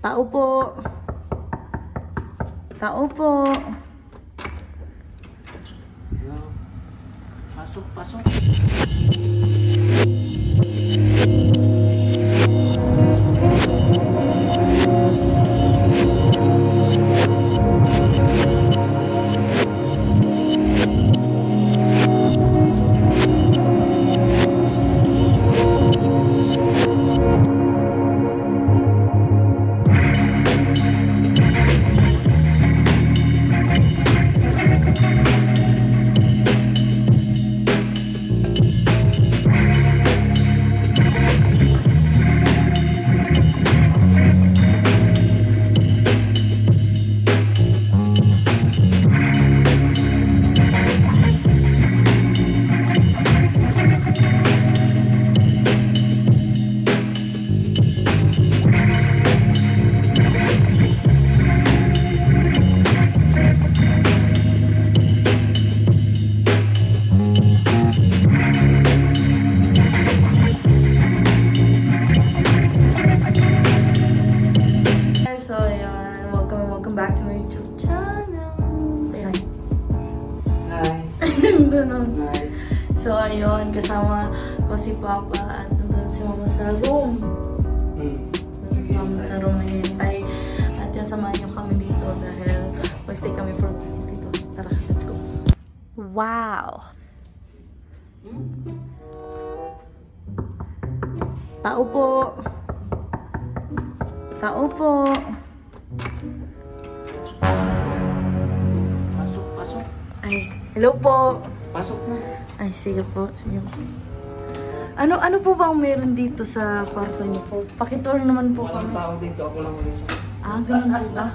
Tao po. Tao po. Pasok, pasok. Back to my YouTube channel. Say hi. Hi. Hi. So ayun, kasama ko si Papa at nandun si Mama sa room. Si Mama sa room naghihintay. At yan, samahan niyo kami dito dahil stay kami for dito. Tara, let's go. Wow! Tao po. Tao po. Pasok, pasok. Ay, hello po. Pasok na. Ay, sige po. Sige po. Ano po bang meron dito sa kwarto niyo po? Pakitour naman po Walang kami. tao dito, ako lang ulit. Ganun po ba?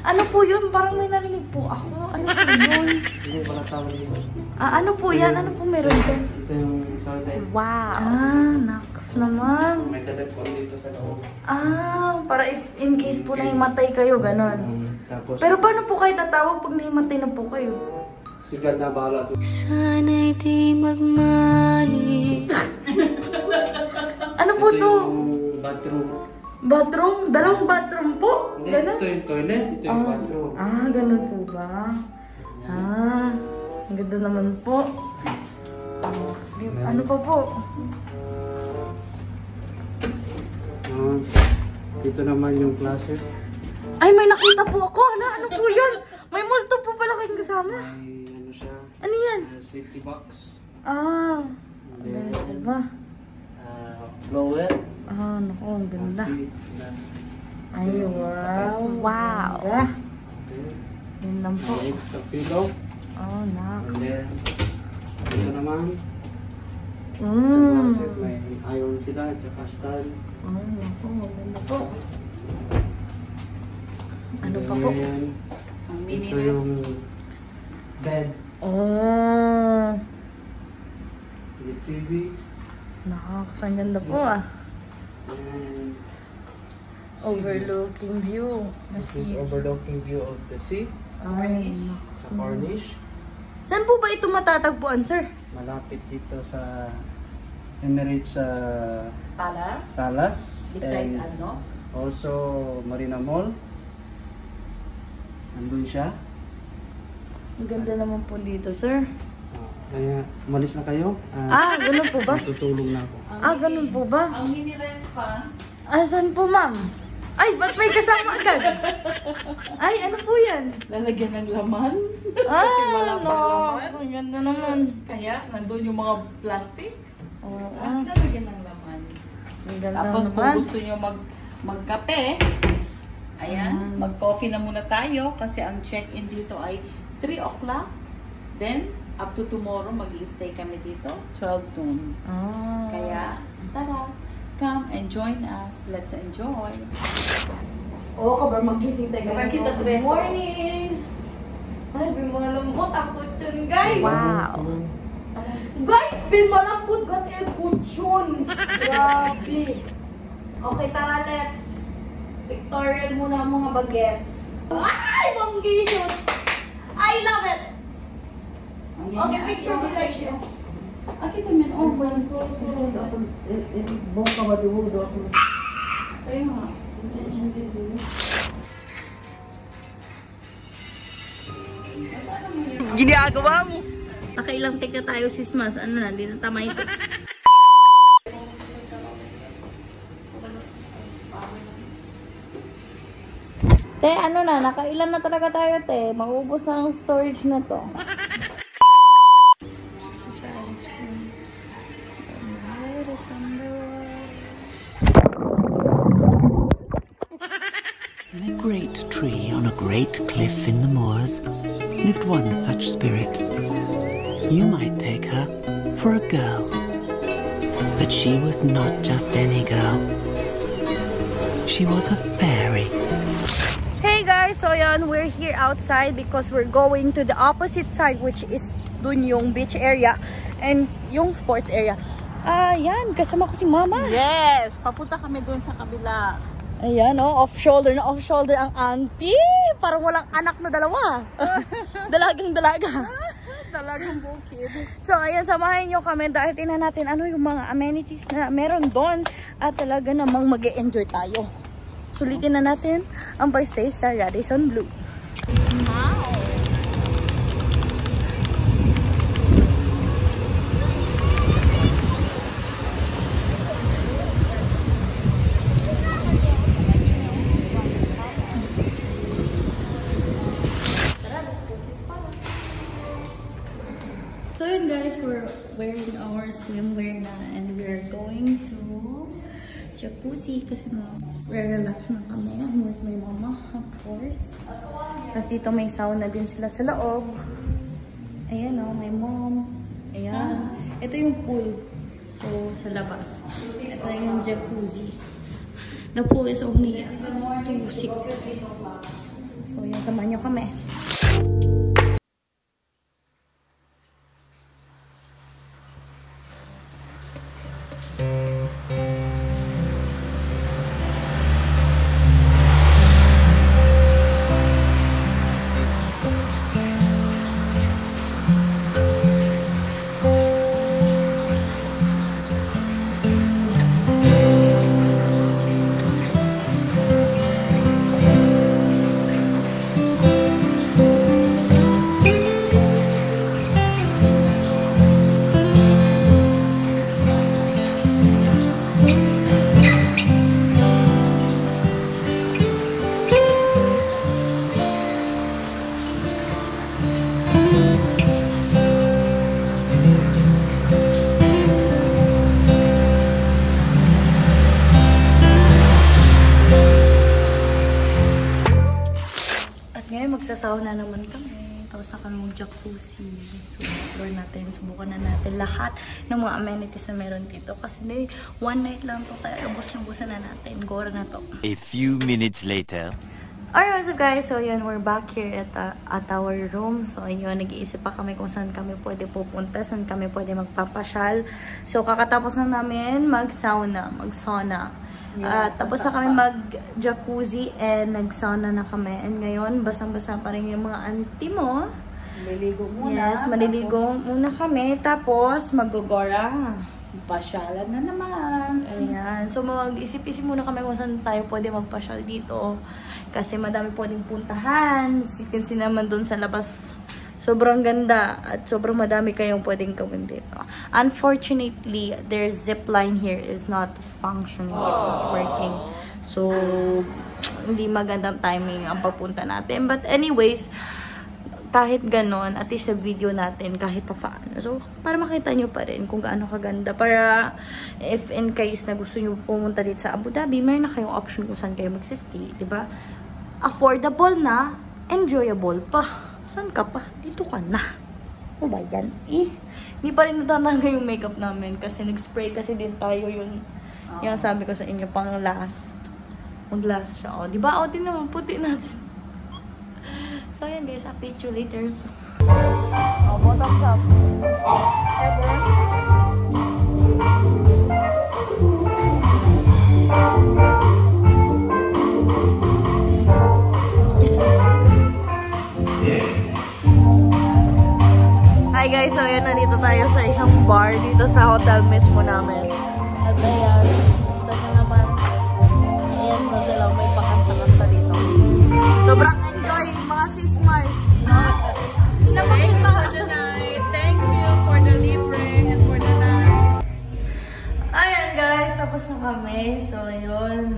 Ano po yun? Parang may narinig po ako. Ano po yun? Hindi, wala tao dito. Ano po yan? Ano po meron dyan? Ito yung toilet. Wow! Naks naman. May telephone dito sa loob. Para if in case po naimatay kayo, ganon. Tapos, Pero paano po kayo tatawag pag naimatay na po kayo? si God na bahala to. Sana'y di magmali. Ano po Ito to? yung bathroom. Bathroom? Dalawang bathroom po? Hindi, Ganon? ito yung toilet, ito yung bathroom. Ganun po ba? Ang ganda naman po. Ano pa po? Dito naman yung closet. Ay, may nakita po ako. Ano po yun? May multo po pala kayong kasama. May ano siya, Ano yan? safety box. Ano Then, po ba? blower. Naku, ang ganda. Seat. Ay, wow. Wow. Yan lang po. Extra pillow. Nak. And then, ito naman. Sa closet, may iron sila, tsaka stand. Naku, maganda po. Ano pa po? Then, ito yung bed. May TV. Nakakasang ganda po And Overlooking view. this is overlooking view of the sea. Sa Cornish. Saan po ba ito matatagpuan, sir? Malapit dito sa Emirates Palace. Beside And also Marina Mall. Nandun siya. Ang ganda naman po dito, sir. Kaya umalis na kayo. Ganun po ba? Tutulong na ako. Ganun po ba? Ang mini-rent pa. Saan po, ma'am? Ay, ba't may kasama agad? Ay, ano po yan? Lalagyan ng laman. Kasi wala pang laman. Ang ganda naman. Kaya nandun yung mga plastic. Oo. Lalagyan ng laman. Ang ganda Tapos naman. kung gusto nyo magkape, ayan, mag-coffee na muna tayo kasi ang check-in dito ay 3 o'clock. Then, up to tomorrow, mag-i-stay kami dito, 12 noon. Kaya, tara, come and join us. Let's enjoy. Kabar magising tayo. Good morning! Ay, bimalambot ako dyan, guys! Wow! Guys, bimalambot got el kutsyon! Grabe! Okay, tara, let's! Pictorial muna ang mga bagets. Ay, manggisot! I love it! Okay, picture me like this. Kita men, oh, Buka ba diwo do ako? Ayun nga. Ginagawa mo. Nakailang take na tayo, sis Mas. Ano na, hindi na tama ito. Te, ano na, nakailan na talaga tayo, te. Maubos na ang storage na to. In a great tree on a great cliff in the moors lived one such spirit. You might take her for a girl, but she was not just any girl. She was a fairy. Hey guys, so yan, we're here outside because we're going to the opposite side, which is dun yung beach area and yung sports area. Yan, kasama ko si Mama. Yes, papunta kami dun sa kabila. Ayan, oh, off-shoulder na off-shoulder ang auntie. Parang walang anak na dalawa. Dalagang-dalaga. Talagang bukid. So, ayan, samahan nyo kami dahil tingnan natin ano yung mga amenities na meron doon at talaga namang mag-e-enjoy tayo. Sulitin na natin ang pag-stay sa Radisson Blu. Wow! So yun guys, we're wearing our swimwear na and we're going to jacuzzi kasi re-relax na kami with my mama, of course. Tapos dito may sauna din sila sa loob. Ayan o, my mom. Ayan. Ito yung pool. So, sa labas. Ito yung jacuzzi. The pool is only 2.6. So, yan, samahan nyo kami. Magsasauna naman kami. Tapos na kami mag-jacuzzi. So, explore natin. Subukan na natin lahat ng mga amenities na meron dito. Kasi one night lang to. Kaya lubos-lubusan na natin. Gora na to. A few minutes later. Alright, so guys. So, yun. We're back here at our room. So, yun. Nag-iisip pa kami kung saan kami pwede pupunta. Saan kami pwede magpapasyal. So, kakatapos na namin mag-sauna. Yeah, tapos na kami mag-jacuzzi and nag-sauna na kami. And ngayon, basang-basa pa rin yung mga auntie mo. Maliligo muna. Yes, maliligo muna kami. Tapos, mag-gogora. Pasyalan na naman. Ayan. So, mag-isip-isip muna kami kung saan tayo pwede magpasyal dito. Kasi madami pwedeng puntahan. You can see naman dun sa labas. Sobrang ganda at sobrang madami kayong pwedeng gawin dito. Unfortunately, their zip line here is not functioning. It's not working. So, hindi magandang timing ang pagpunta natin. But anyways, kahit ganon, at least sa video natin, kahit pa paano. So, para makita nyo pa rin kung gaano kaganda. Para if in case na gusto nyo pumunta dito sa Abu Dhabi, mayroon na kayong option kung saan kayo magsistay. Diba? Affordable na, enjoyable pa. Saan ka pa? Dito ka na. O ba yan? Hindi pa rin natanaga yung makeup namin kasi nag-spray kasi din tayo yun. Yung sabi ko sa inyo, pang last. Mag-last siya. O, diba? O, din naman, puti natin. So, yan guys. Update you later. O, bottoms up. Hi guys, so yan, nandito tayo sa isang bar dito sa hotel mismo namin. At ayan, ito na naman.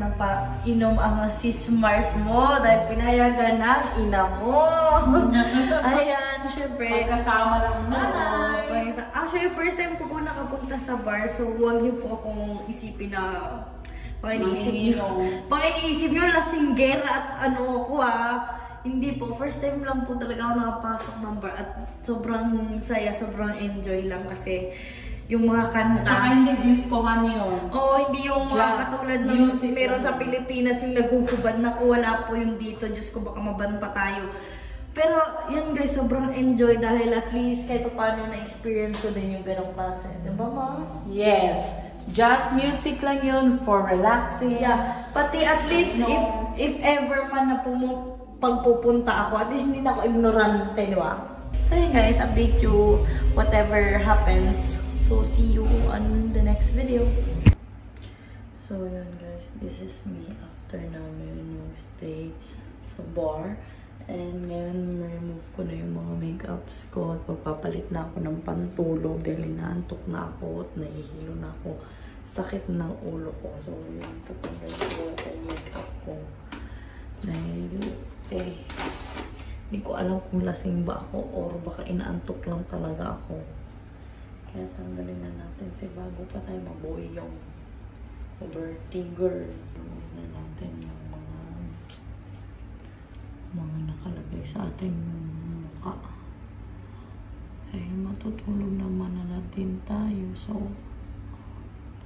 na pa-inom ang sis Mars mo dahil pinayagan ng ina mo. Ayan, syempre. Pagkasama lang nanay. Actually, first time ko po nakapunta sa bar, so huwag niyo po akong isipin na pang-iniisip nyo lasinggera at ano ako Hindi po, first time lang po talaga ako nakapasok ng bar at sobrang saya, sobrang enjoy lang kasi yung mga kanta. At saka hindi discohan yun. Oo, hindi yung mga katulad ng meron sa Pilipinas yung nagugubad na wala po yung dito. Diyos ko, baka maban pa tayo. Pero yan guys, sobrang enjoy dahil at least kahit paano na-experience ko din yung ganong klase. Diba ma? Yes. Just music lang yun for relaxing. Yeah. Pati at least if ever man na pagpupunta ako, at least hindi na ako ignorante, di ba? So yun guys, update you whatever happens. So, see you on the next video. So, yun guys. This is me after namin mag-stay sa bar. And ngayon, remove ko na yung mga makeups ko at magpapalit na ako ng pantulog dahil inaantok na ako at nahihilo na ako. Sakit ng ulo ko. So, yun. Tatanggal ko yung makeup ko. Dahil, hindi ko alam kung lasing ba ako or baka inaantok lang talaga ako. Kaya tanggalin na natin bago pa tayo mabuhay yung overtiger. Tanggalin na natin yung mga nakalagay sa ating mukha. Ay, matutulog naman na natin tayo. So,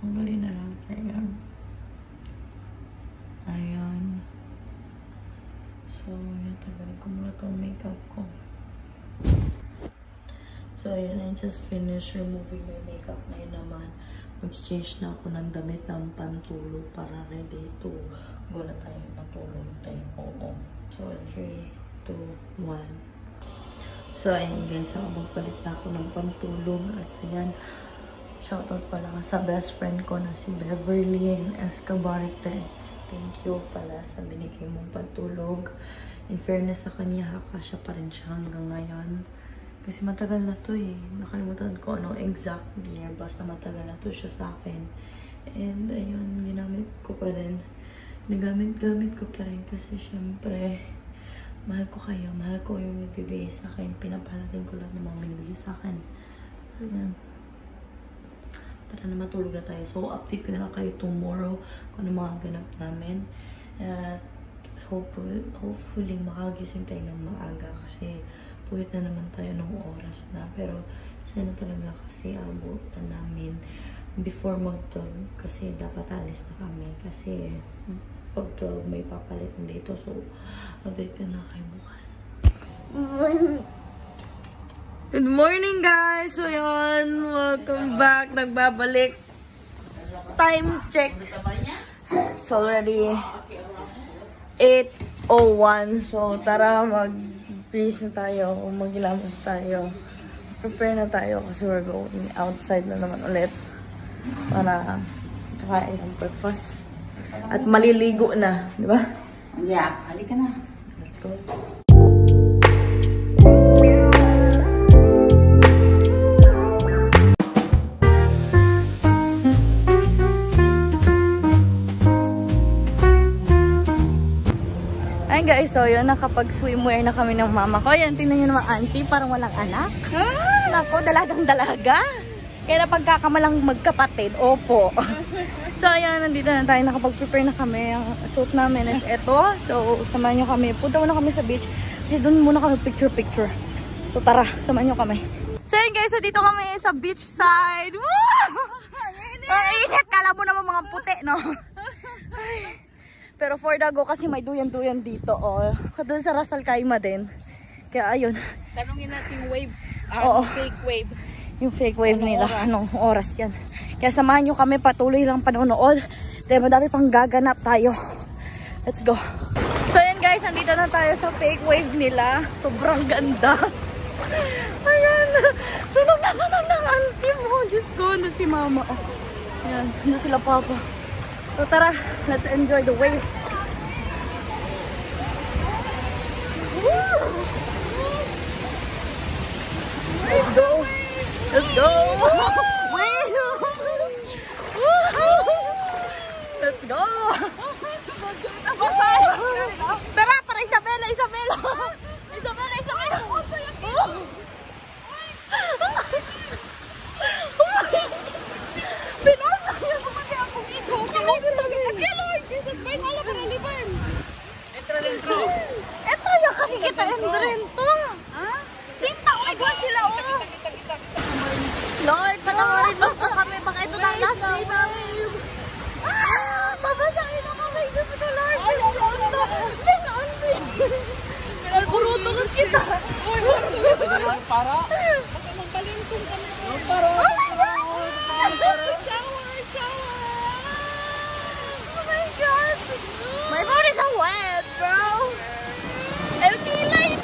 tanggalin na natin yan. Ayan. So, tanggalin ko muna itong makeup ko. So, ayan, I just finished removing my makeup. Ngayon naman, mag-change na ako ng damit ng pantulog para ready to go na tayo matulog tayo. Oo. So, 3, 2, 1. So, ayan guys, magpalit na ako ng pantulog. At ayan, shoutout pala sa best friend ko na si Beverly Escabarte. Thank you pala sa binigay mong pantulog. In fairness sa kanya, kasya pa rin siya hanggang ngayon. Kasi matagal na to Nakalimutan ko ano exact year. Basta matagal na to siya sa akin. And ayun, ginamit ko pa rin. Nagamit-gamit ko pa rin. Kasi syempre, mahal ko kayo. Mahal ko yung nagbibigay sa akin. Pinapalagan ko lahat ng mga binibigay sa akin. So yan. Tara na, matulog na tayo. So update ko na lang kayo tomorrow kung ano mga ganap namin. At hopefully makagising tayo ng maaga. Kasi puwit na naman tayo ng oras na. Pero sana talaga kasi abutan namin before mag-12 kasi dapat alis na kami. Kasi pag 12 may papalit dito. So, update ko na kayo bukas. Good morning guys! So yun, welcome back. Nagbabalik. Time check. It's already 8:01. So tara, mag-freeze na tayo, mag-ilamos tayo. Prepare na tayo kasi we're going outside na naman ulit para kain ng breakfast. At maliligo na, di ba? Yeah, halika na. Let's go. Hi guys, so yun, nakapag-swimwear na kami ng mama ko. Yan, tingnan nyo naman auntie, parang walang anak. Nako, dalagang-dalaga. Kaya napagkakamalang magkapatid, opo. So ayan, nandito na tayo, nakapag-prepare na kami. Ang suit namin is eto. So, samahan nyo kami. Punta muna kami sa beach. Kasi doon muna kami picture-picture. So tara, samahan nyo kami. So yun guys, so dito kami sa beach side. Woo! Init! Kala mo naman mga puti, no? Pero for the go kasi may duyan-duyan dito. Oh. Doon sa Ras Al Khaimah din. Kaya ayun. Tanungin natin yung wave. Fake wave. Yung fake wave nila. Anong oras yan. Kaya samahan nyo kami, patuloy lang panonood. Dahil madami pang gaganap tayo. Let's go. So yun guys, andito na tayo sa fake wave nila. Sobrang ganda. Ayan. Sunog na auntie mo. Diyos ko, ano si mama. Oh. Ayan, ano sila papa. So tara, let's enjoy the wave. Woo! Let's go. Let's go. Wait. Let's Go! Tara, tara, Isabela! Isabela! Pinasa niya ko kasi ako ito. Kaya Lord Jesus, may wala para liban. Ito yung kasi kita endrento. Sinta, umigwa sila, oh. Lord, patawarin mo po kami. Baka ito na last day namin. Babasahin na kami. Diyos ko, Lord. Pinalburuto ka kita. Para? Baka magbalintong kami. Para? Oh my God! Oh my God! My phone is so wet, bro! El kilay,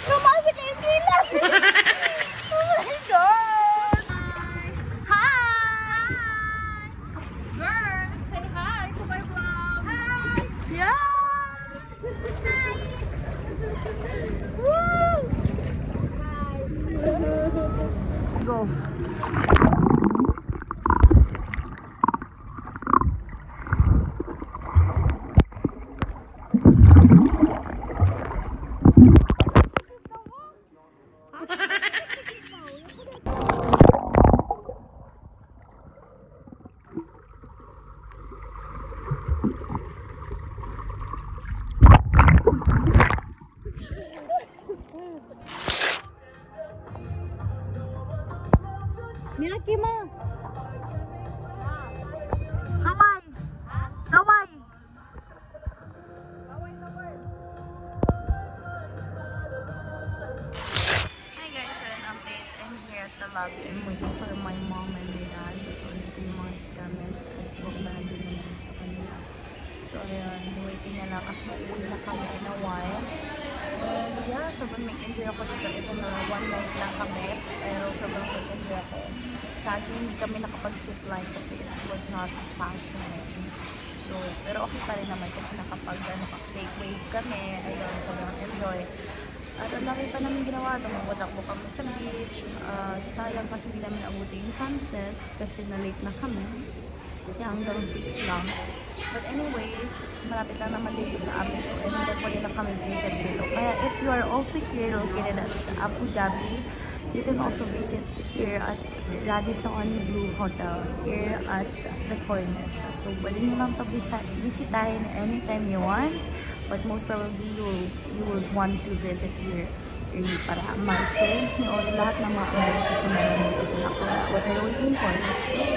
Sumasik yung kilay! Oh my God! Hi! Girl, say hi to my vlog! Hi! Yeah! Hi! Woo! Go! Miraki mo! Kaway! Kaway! Hi guys, so an update. I'm here at the lobby. I'm waiting for my mom and my dad. So, dito yung mga gamit at huwag na nandun naman sa kanila. So, ayun, waiting na lang kasi uuwi na kami in a while. And yeah, sobrang make-enjoy ako dito. Ito na, one night lang kami. Pero sobrang make-enjoy ako. Sadly, hindi kami nakapag-zipline kasi it was not fashionable. So, pero okay pa rin naman kasi nakapag-take wave kami. Ayun, sobrang enjoy. At ang laki pa namin ginawa, tumatakbo kami sa beach. Sayang kasi hindi namin abuti yung sunset kasi na-late na kami. Kasi hanggang 6 lang. But anyways, malapit lang naman dito sa amin. So, anytime pwede na kami visit dito. Kaya if you are also here located at Abu Dhabi, you can also visit here at Radisson Blu Hotel here at the Corniche. So, pwede nyo lang ito bisitahin anytime you want. But most probably, you will want to visit here para ma-experience nyo lahat ng mga amenities na meron dito sa Nakura. What are you waiting for? Let's go!